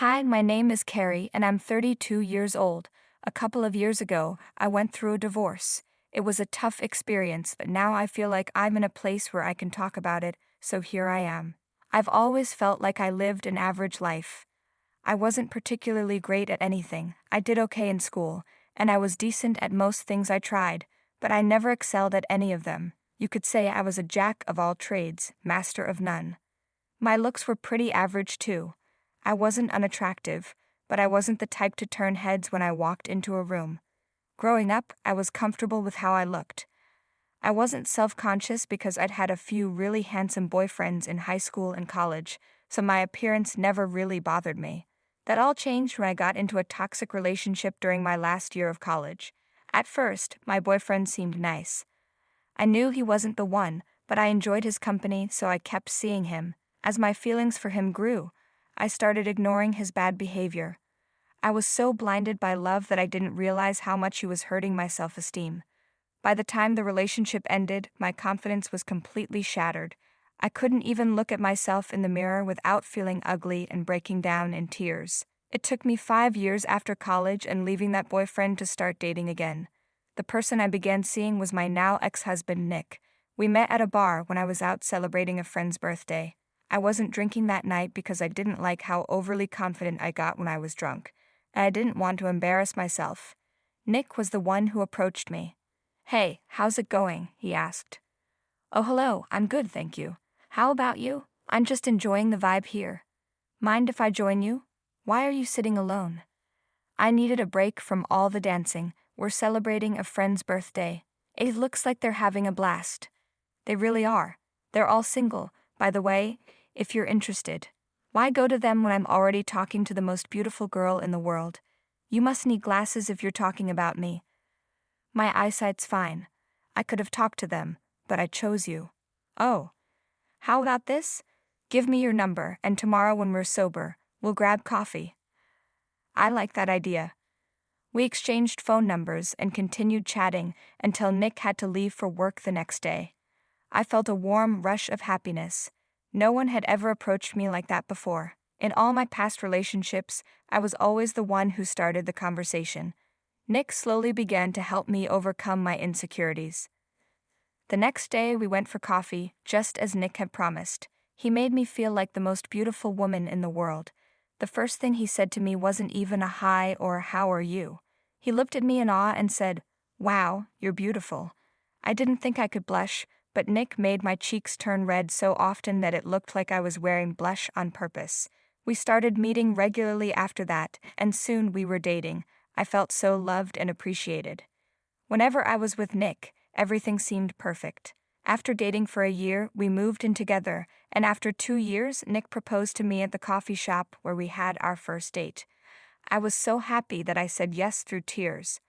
Hi, my name is Carrie and I'm 32 years old. A couple of years ago, I went through a divorce. It was a tough experience, but now I feel like I'm in a place where I can talk about it, so here I am. I've always felt like I lived an average life. I wasn't particularly great at anything. I did okay in school, and I was decent at most things I tried, but I never excelled at any of them. You could say I was a jack of all trades, master of none. My looks were pretty average too. I wasn't unattractive, but I wasn't the type to turn heads when I walked into a room. Growing up, I was comfortable with how I looked. I wasn't self-conscious because I'd had a few really handsome boyfriends in high school and college, so my appearance never really bothered me. That all changed when I got into a toxic relationship during my last year of college. At first, my boyfriend seemed nice. I knew he wasn't the one, but I enjoyed his company, so I kept seeing him. As my feelings for him grew, I started ignoring his bad behavior. I was so blinded by love that I didn't realize how much he was hurting my self-esteem. By the time the relationship ended, my confidence was completely shattered. I couldn't even look at myself in the mirror without feeling ugly and breaking down in tears. It took me 5 years after college and leaving that boyfriend to start dating again. The person I began seeing was my now ex-husband, Nick. We met at a bar when I was out celebrating a friend's birthday. I wasn't drinking that night because I didn't like how overly confident I got when I was drunk, and I didn't want to embarrass myself. Nick was the one who approached me. "Hey, how's it going?" he asked. "Oh, hello, I'm good, thank you. How about you?" "I'm just enjoying the vibe here. Mind if I join you? Why are you sitting alone?" I needed a break from all the dancing. We're celebrating a friend's birthday. It looks like they're having a blast. They really are. They're all single, by the way, if you're interested. Why go to them when I'm already talking to the most beautiful girl in the world? You must need glasses if you're talking about me. My eyesight's fine. I could have talked to them, but I chose you. Oh. How about this? Give me your number, and tomorrow when we're sober, we'll grab coffee. I like that idea. We exchanged phone numbers and continued chatting until Nick had to leave for work the next day. I felt a warm rush of happiness. No one had ever approached me like that before. In all my past relationships, I was always the one who started the conversation. Nick slowly began to help me overcome my insecurities. The next day we went for coffee, just as Nick had promised. He made me feel like the most beautiful woman in the world. The first thing he said to me wasn't even a hi or how are you. He looked at me in awe and said, "Wow, you're beautiful." I didn't think I could blush, but Nick made my cheeks turn red so often that it looked like I was wearing blush on purpose. We started meeting regularly after that, and soon we were dating. I felt so loved and appreciated. Whenever I was with Nick, everything seemed perfect. After dating for a year, we moved in together, and after 2 years, Nick proposed to me at the coffee shop where we had our first date. I was so happy that I said yes through tears.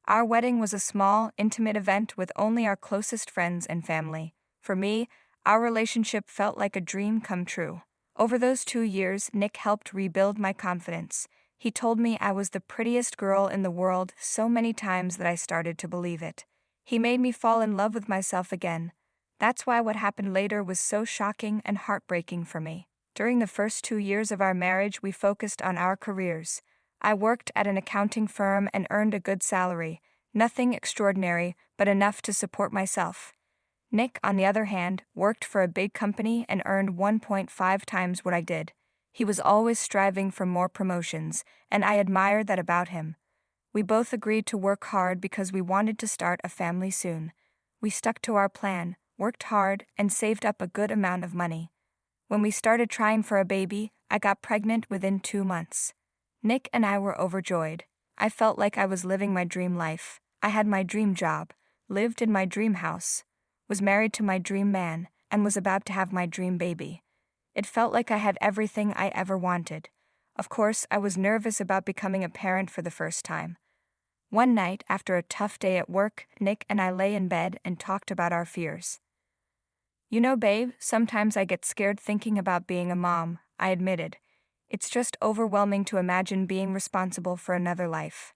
Our wedding was a small, intimate event with only our closest friends and family. For me, our relationship felt like a dream come true. Over those 2 years, Nick helped rebuild my confidence. He told me I was the prettiest girl in the world so many times that I started to believe it. He made me fall in love with myself again. That's why what happened later was so shocking and heartbreaking for me. During the first 2 years of our marriage, we focused on our careers. I worked at an accounting firm and earned a good salary, nothing extraordinary, but enough to support myself. Nick, on the other hand, worked for a big company and earned 1.5 times what I did. He was always striving for more promotions, and I admired that about him. We both agreed to work hard because we wanted to start a family soon. We stuck to our plan, worked hard, and saved up a good amount of money. When we started trying for a baby, I got pregnant within 2 months. Nick and I were overjoyed. I felt like I was living my dream life. I had my dream job, lived in my dream house, was married to my dream man, and was about to have my dream baby. It felt like I had everything I ever wanted. Of course, I was nervous about becoming a parent for the first time. One night, after a tough day at work, Nick and I lay in bed and talked about our fears. "You know, babe, sometimes I get scared thinking about being a mom," I admitted. "It's just overwhelming to imagine being responsible for another life."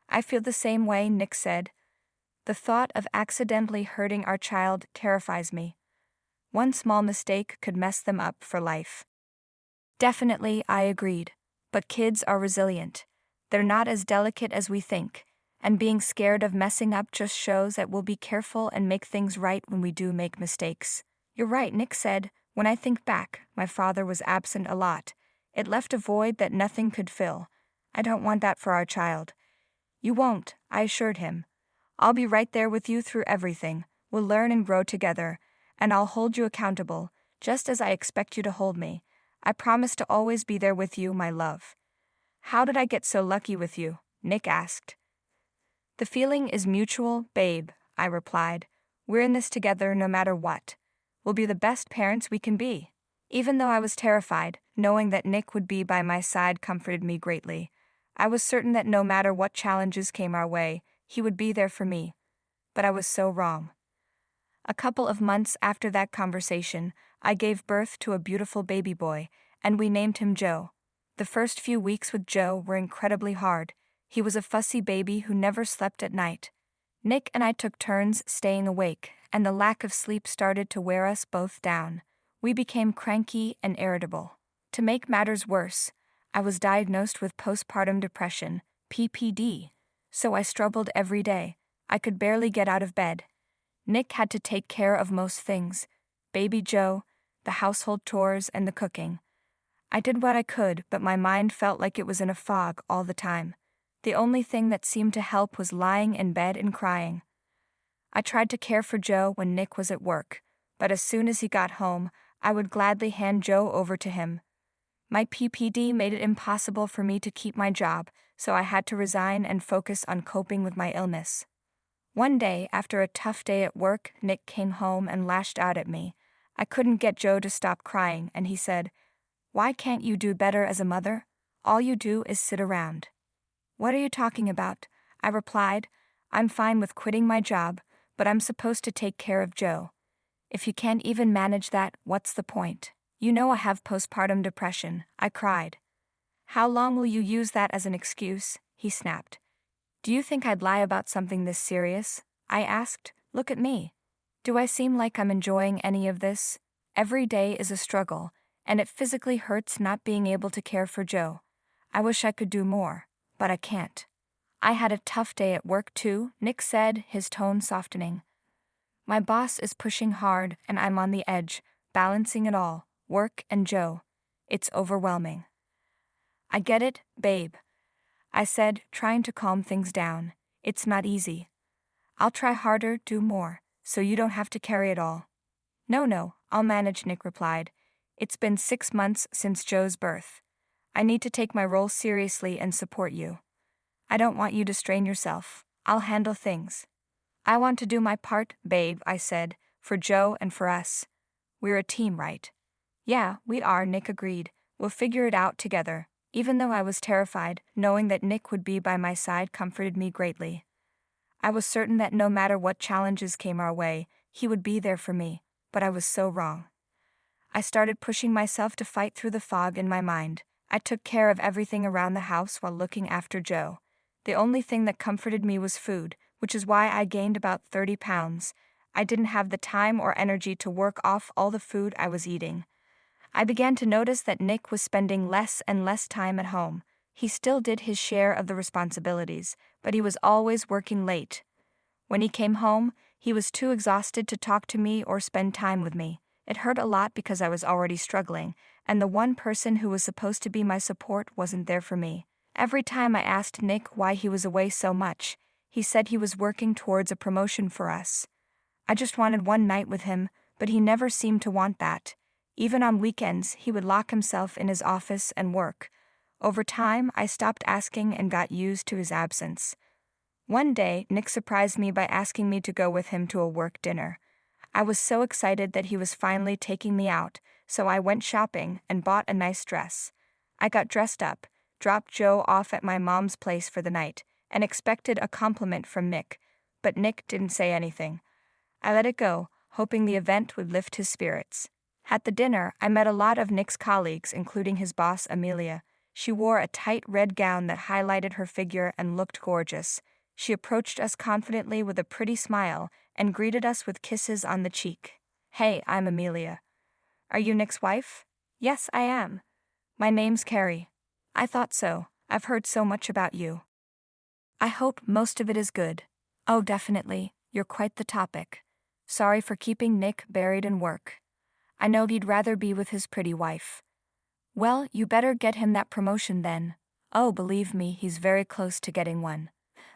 "I feel the same way," Nick said. "The thought of accidentally hurting our child terrifies me. One small mistake could mess them up for life." Definitely, I agreed. But kids are resilient. They're not as delicate as we think, and being scared of messing up just shows that we'll be careful and make things right when we do make mistakes. You're right, Nick said. When I think back, my father was absent a lot. It left a void that nothing could fill. I don't want that for our child. You won't, I assured him. I'll be right there with you through everything. We'll learn and grow together, and I'll hold you accountable, just as I expect you to hold me. I promise to always be there with you, my love. How did I get so lucky with you? Nick asked. The feeling is mutual, babe, I replied. We're in this together no matter what. We'll be the best parents we can be. Even though I was terrified, knowing that Nick would be by my side comforted me greatly. I was certain that no matter what challenges came our way, he would be there for me. But I was so wrong. A couple of months after that conversation, I gave birth to a beautiful baby boy, and we named him Joe. The first few weeks with Joe were incredibly hard. He was a fussy baby who never slept at night. Nick and I took turns staying awake, and the lack of sleep started to wear us both down. We became cranky and irritable. To make matters worse, I was diagnosed with postpartum depression, PPD, so I struggled every day. I could barely get out of bed. Nick had to take care of most things: baby Joe, the household chores, and the cooking. I did what I could, but my mind felt like it was in a fog all the time. The only thing that seemed to help was lying in bed and crying. I tried to care for Joe when Nick was at work, but as soon as he got home, I would gladly hand Joe over to him. My PPD made it impossible for me to keep my job, so I had to resign and focus on coping with my illness. One day, after a tough day at work, Nick came home and lashed out at me. I couldn't get Joe to stop crying, and he said, "Why can't you do better as a mother? All you do is sit around." "What are you talking about?" I replied. "I'm fine with quitting my job, but I'm supposed to take care of Joe. If you can't even manage that, what's the point? You know I have postpartum depression," I cried. "How long will you use that as an excuse?" he snapped. "Do you think I'd lie about something this serious?" I asked. "Look at me. Do I seem like I'm enjoying any of this? Every day is a struggle, and it physically hurts not being able to care for Joe. I wish I could do more, but I can't." "I had a tough day at work too," Nick said, his tone softening. "My boss is pushing hard, and I'm on the edge, balancing it all, work and Joe. It's overwhelming." "I get it, babe," I said, trying to calm things down. "It's not easy. I'll try harder, do more, so you don't have to carry it all." No, I'll manage," Nick replied. "It's been 6 months since Joe's birth. I need to take my role seriously and support you. I don't want you to strain yourself. I'll handle things." "I want to do my part, babe," I said, "for Joe and for us. We're a team, right?" "Yeah, we are," Nick agreed. "We'll figure it out together." Even though I was terrified, knowing that Nick would be by my side comforted me greatly. I was certain that no matter what challenges came our way, he would be there for me, but I was so wrong. I started pushing myself to fight through the fog in my mind. I took care of everything around the house while looking after Joe. The only thing that comforted me was food, which is why I gained about 30 pounds. I didn't have the time or energy to work off all the food I was eating. I began to notice that Nick was spending less and less time at home. He still did his share of the responsibilities, but he was always working late. When he came home, he was too exhausted to talk to me or spend time with me. It hurt a lot because I was already struggling, and the one person who was supposed to be my support wasn't there for me. Every time I asked Nick why he was away so much, he said he was working towards a promotion for us. I just wanted one night with him, but he never seemed to want that. Even on weekends, he would lock himself in his office and work. Over time, I stopped asking and got used to his absence. One day, Nick surprised me by asking me to go with him to a work dinner. I was so excited that he was finally taking me out, so I went shopping and bought a nice dress. I got dressed up, dropped Joe off at my mom's place for the night, and expected a compliment from Nick, but Nick didn't say anything. I let it go, hoping the event would lift his spirits. At the dinner, I met a lot of Nick's colleagues, including his boss, Amelia. She wore a tight red gown that highlighted her figure and looked gorgeous. She approached us confidently with a pretty smile and greeted us with kisses on the cheek. "Hey, I'm Amelia. Are you Nick's wife?" "Yes, I am. My name's Carrie." I thought so. I've heard so much about you. I hope most of it is good. Oh, definitely. You're quite the topic. Sorry for keeping Nick buried in work. I know he'd rather be with his pretty wife. Well, you better get him that promotion then. Oh, believe me, he's very close to getting one.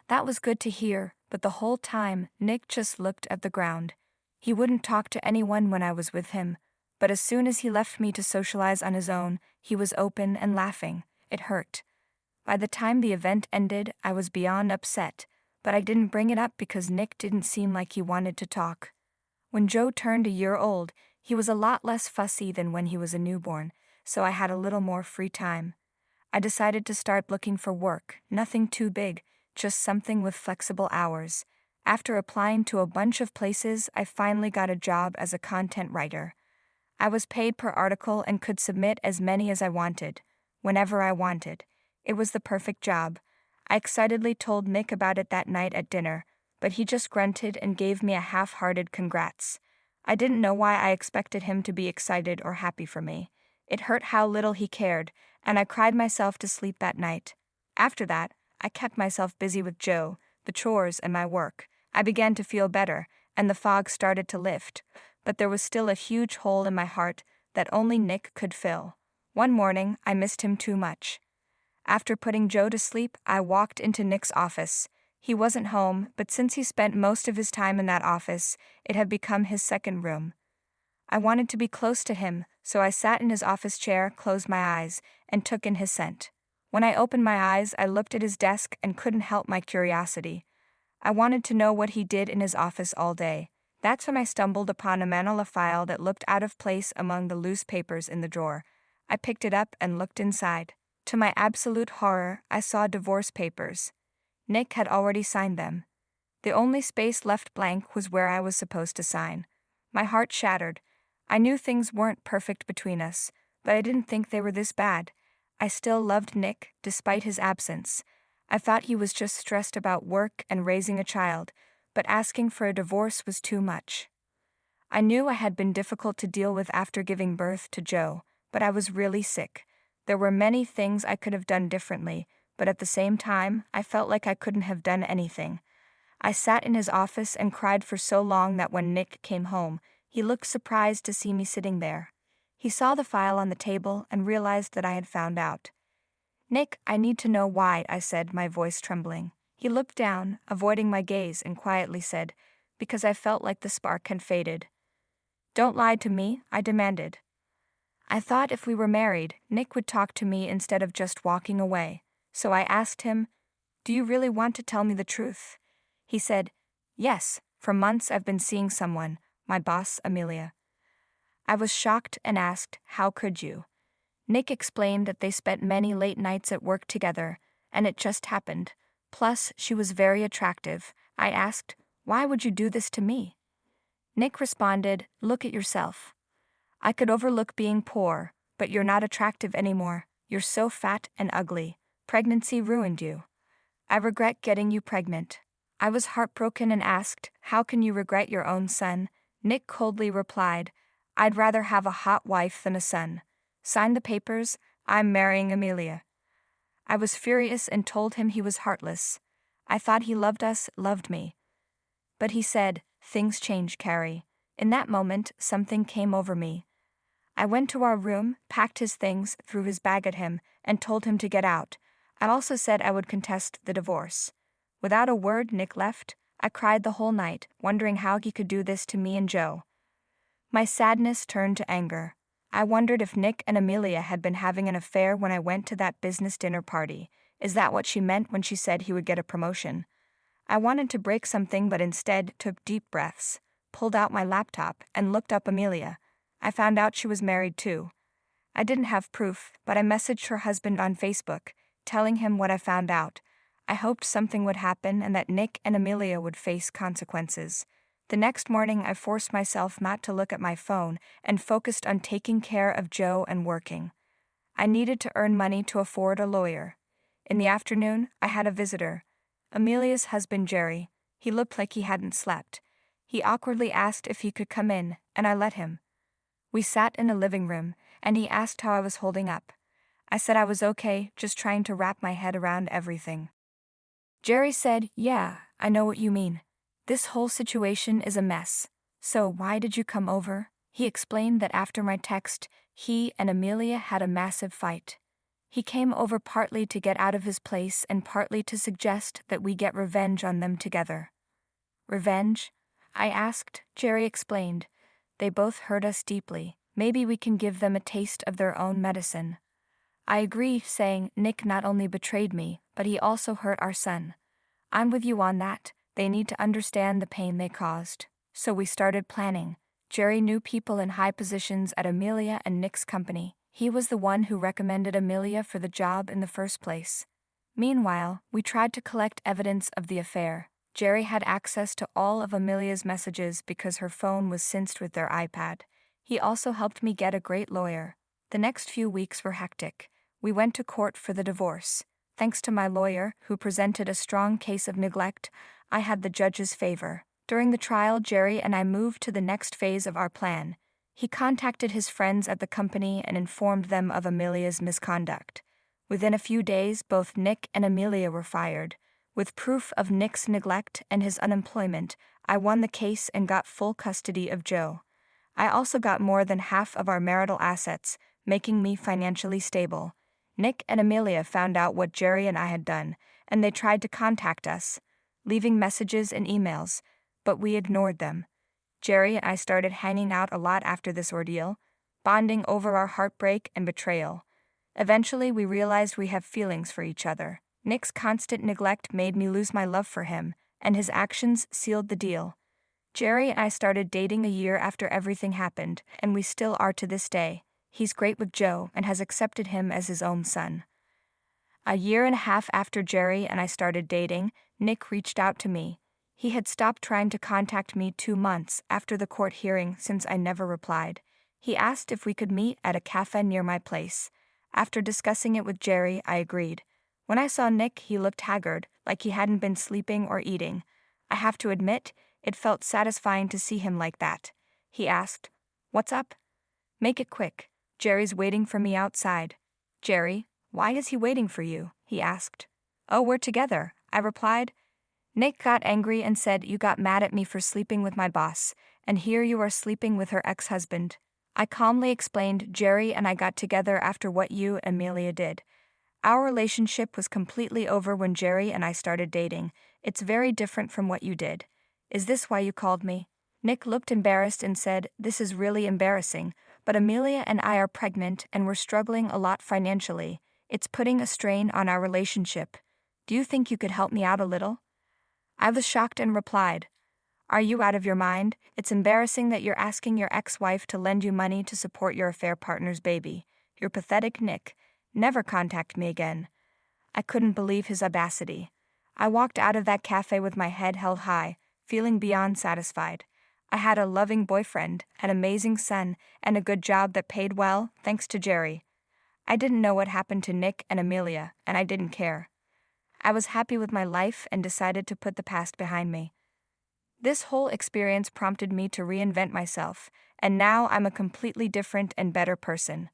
That was good to hear, but the whole time, Nick just looked at the ground. He wouldn't talk to anyone when I was with him, but as soon as he left me to socialize on his own, he was open and laughing. It hurt. By the time the event ended, I was beyond upset, but I didn't bring it up because Nick didn't seem like he wanted to talk. When Joe turned a year old, he was a lot less fussy than when he was a newborn, so I had a little more free time. I decided to start looking for work, nothing too big, just something with flexible hours. After applying to a bunch of places, I finally got a job as a content writer. I was paid per article and could submit as many as I wanted, whenever I wanted. It was the perfect job. I excitedly told Nick about it that night at dinner, but he just grunted and gave me a half-hearted congrats. I didn't know why I expected him to be excited or happy for me. It hurt how little he cared, and I cried myself to sleep that night. After that, I kept myself busy with Joe, the chores, and my work. I began to feel better, and the fog started to lift, but there was still a huge hole in my heart that only Nick could fill. One morning, I missed him too much. After putting Joe to sleep, I walked into Nick's office. He wasn't home, but since he spent most of his time in that office, it had become his second room. I wanted to be close to him, so I sat in his office chair, closed my eyes, and took in his scent. When I opened my eyes, I looked at his desk and couldn't help my curiosity. I wanted to know what he did in his office all day. That's when I stumbled upon a manila file that looked out of place among the loose papers in the drawer. I picked it up and looked inside. To my absolute horror, I saw divorce papers. Nick had already signed them. The only space left blank was where I was supposed to sign. My heart shattered. I knew things weren't perfect between us, but I didn't think they were this bad. I still loved Nick, despite his absence. I thought he was just stressed about work and raising a child, but asking for a divorce was too much. I knew I had been difficult to deal with after giving birth to Joe, but I was really sick. There were many things I could have done differently, but at the same time, I felt like I couldn't have done anything. I sat in his office and cried for so long that when Nick came home, he looked surprised to see me sitting there. He saw the file on the table and realized that I had found out. "Nick, I need to know why," I said, my voice trembling. He looked down, avoiding my gaze, and quietly said, "Because I felt like the spark had faded." "Don't lie to me," I demanded. I thought if we were married, Nick would talk to me instead of just walking away, so I asked him, "Do you really want to tell me the truth?" He said, "Yes, for months I've been seeing someone, my boss, Amelia." I was shocked and asked, "How could you?" Nick explained that they spent many late nights at work together, and it just happened. Plus, she was very attractive. I asked, "Why would you do this to me?" Nick responded, "Look at yourself. I could overlook being poor, but you're not attractive anymore. You're so fat and ugly. Pregnancy ruined you. I regret getting you pregnant." I was heartbroken and asked, "How can you regret your own son?" Nick coldly replied, "I'd rather have a hot wife than a son. Sign the papers, I'm marrying Amelia." I was furious and told him he was heartless. I thought he loved us, loved me. But he said, "Things change, Carrie." In that moment, something came over me. I went to our room, packed his things, threw his bag at him, and told him to get out. I also said I would contest the divorce. Without a word, Nick left. I cried the whole night, wondering how he could do this to me and Joe. My sadness turned to anger. I wondered if Nick and Amelia had been having an affair when I went to that business dinner party. Is that what she meant when she said he would get a promotion? I wanted to break something but instead took deep breaths, pulled out my laptop, and looked up Amelia. I found out she was married too. I didn't have proof, but I messaged her husband on Facebook, telling him what I found out. I hoped something would happen and that Nick and Amelia would face consequences. The next morning, I forced myself not to look at my phone and focused on taking care of Joe and working. I needed to earn money to afford a lawyer. In the afternoon, I had a visitor. Amelia's husband, Jerry. He looked like he hadn't slept. He awkwardly asked if he could come in, and I let him. We sat in a living room, and he asked how I was holding up. I said I was okay, just trying to wrap my head around everything. Jerry said, "Yeah, I know what you mean. This whole situation is a mess. So why did you come over?" He explained that after my text, he and Amelia had a massive fight. He came over partly to get out of his place and partly to suggest that we get revenge on them together. Revenge? I asked. Jerry explained. They both hurt us deeply. Maybe we can give them a taste of their own medicine. I agree, saying, Nick not only betrayed me, but he also hurt our son. I'm with you on that. They need to understand the pain they caused. So we started planning. Jerry knew people in high positions at Amelia and Nick's company. He was the one who recommended Amelia for the job in the first place. Meanwhile, we tried to collect evidence of the affair. Jerry had access to all of Amelia's messages because her phone was synced with their iPad. He also helped me get a great lawyer. The next few weeks were hectic. We went to court for the divorce. Thanks to my lawyer, who presented a strong case of neglect, I had the judge's favor. During the trial, Jerry and I moved to the next phase of our plan. He contacted his friends at the company and informed them of Amelia's misconduct. Within a few days, both Nick and Amelia were fired. With proof of Nick's neglect and his unemployment, I won the case and got full custody of Joe. I also got more than half of our marital assets, making me financially stable. Nick and Amelia found out what Jerry and I had done, and they tried to contact us, leaving messages and emails, but we ignored them. Jerry and I started hanging out a lot after this ordeal, bonding over our heartbreak and betrayal. Eventually, we realized we have feelings for each other. Nick's constant neglect made me lose my love for him, and his actions sealed the deal. Jerry and I started dating a year after everything happened, and we still are to this day. He's great with Joe and has accepted him as his own son. A year and a half after Jerry and I started dating, Nick reached out to me. He had stopped trying to contact me 2 months after the court hearing since I never replied. He asked if we could meet at a cafe near my place. After discussing it with Jerry, I agreed. When I saw Nick, he looked haggard, like he hadn't been sleeping or eating. I have to admit, it felt satisfying to see him like that. He asked, "What's up?" "Make it quick. Jerry's waiting for me outside." "Jerry? Why is he waiting for you?" he asked. "Oh, we're together," I replied. Nick got angry and said, "You got mad at me for sleeping with my boss, and here you are sleeping with her ex-husband." I calmly explained, "Jerry and I got together after what you and Amelia did. Our relationship was completely over when Jerry and I started dating. It's very different from what you did. Is this why you called me?" Nick looked embarrassed and said, "This is really embarrassing, but Amelia and I are pregnant and we're struggling a lot financially. It's putting a strain on our relationship. Do you think you could help me out a little?" I was shocked and replied, "Are you out of your mind? It's embarrassing that you're asking your ex-wife to lend you money to support your affair partner's baby. You're pathetic, Nick. Never contact me again." I couldn't believe his audacity. I walked out of that cafe with my head held high, feeling beyond satisfied. I had a loving boyfriend, an amazing son, and a good job that paid well, thanks to Jerry. I didn't know what happened to Nick and Amelia, and I didn't care. I was happy with my life and decided to put the past behind me. This whole experience prompted me to reinvent myself, and now I'm a completely different and better person.